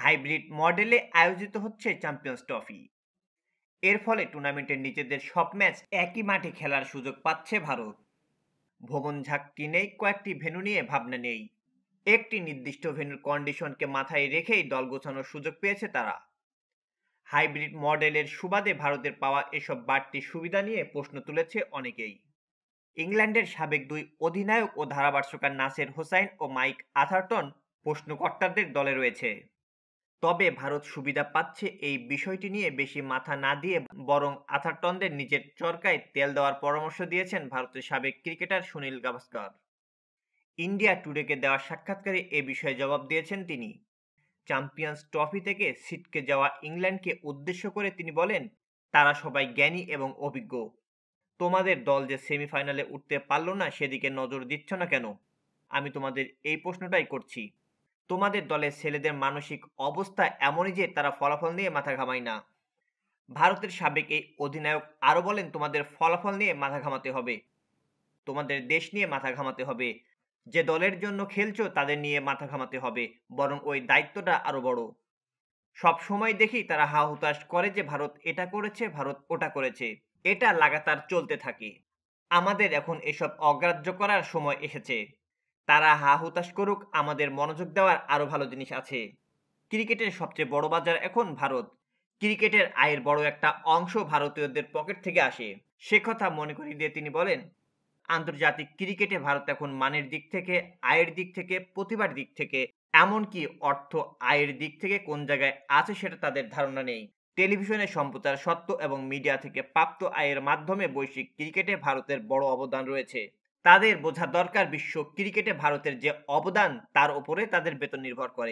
Hybrid মডেলে আয়োজিত হচ্ছে চ্যাম্পিয়ন্স ট্রফি। এর ফলে টুর্নামেন্টের নিজেদের সব ম্যাচ একই মাঠে খেলার সুযোগ পাচ্ছে ভারত। ভবন ঝাঁকটি নেই, কয়েকটি ভেন্যু নিয়ে ভাবনা নেই। একটি নির্দিষ্ট ভেন্যুর কন্ডিশনকে মাথায় রেখেই দল গোছানোর সুযোগ পেয়েছে তারা। হাইব্রিড মডেলের সুবাদে ভারতের পাওয়া এসব বাড়তি সুবিধা নিয়ে প্রশ্ন তুলেছে অনেকেই। ইংল্যান্ডের সাবেক দুই অধিনায়ক ও ধারাভাষ্যকার নাসের হোসাইন ও মাইক আথারটন প্রশ্নকর্তাদের দলে রয়েছে। তবে ভারত সুবিধা পাচ্ছে এই বিষয়টি নিয়ে বেশি মাথা না দিয়ে বরং আথারটনদের নিজের চরকায় তেল দেওয়ার পরামর্শ দিয়েছেন ভারতের সাবেক ক্রিকেটার সুনীল গাভাস্কর। ইন্ডিয়া টুডেকে দেওয়া সাক্ষাৎকারে এ বিষয়ে জবাব দিয়েছেন তিনি। চ্যাম্পিয়ন্স ট্রফি থেকে ছিটকে যাওয়া ইংল্যান্ডকে উদ্দেশ্য করে তিনি বলেন, তারা সবাই জ্ঞানী এবং অভিজ্ঞ। তোমাদের দল যে সেমিফাইনালে উঠতে পারল না সেদিকে নজর দিচ্ছ না কেন? আমি তোমাদের এই প্রশ্নটাই করছি। তোমাদের দলের ছেলেদের মানসিক অবস্থা এমনই যে তারা ফলাফল নিয়ে মাথা ঘামায় না। ভারতের সাবেক এই অধিনায়ক আরও বলেন, তোমাদের ফলাফল নিয়ে মাথা ঘামাতে হবে, তোমাদের দেশ নিয়ে মাথা ঘামাতে হবে। যে দলের জন্য খেলছো তাদের নিয়ে মাথা ঘামাতে হবে, বরং ওই দায়িত্বটা আরো বড়। সব সময় দেখি তারা হা হুতাশ করে যে ভারত এটা করেছে, ভারত ওটা করেছে। এটা লাগাতার চলতে থাকে। আমাদের এখন এসব অগ্রাহ্য করার সময় এসেছে। তারা হা হুতাশ করুক, আমাদের মনোযোগ দেওয়ার আরো ভালো জিনিস আছে। ক্রিকেটের সবচেয়ে বড় বাজার এখন ভারত। ক্রিকেটের আয়ের বড় একটা অংশ ভারতীয়দের পকেট থেকে আসে। সে কথা মনে করিয়ে দিয়ে তিনি বলেন, আন্তর্জাতিক ক্রিকেটে ভারত এখন মানের দিক থেকে, আয়ের দিক থেকে, প্রতিভার দিক থেকে, এমনকি অর্থ আয়ের দিক থেকে কোন জায়গায় আছে সেটা তাদের ধারণা নেই। টেলিভিশনে সম্প্রচার সত্ত্ব এবং মিডিয়া থেকে প্রাপ্ত আয়ের মাধ্যমে বৈশ্বিক ক্রিকেটে ভারতের বড় অবদান রয়েছে। তাদের বোঝা দরকার বিশ্ব ক্রিকেটে ভারতের যে অবদান তার উপরে তাদের বেতন নির্ভর করে।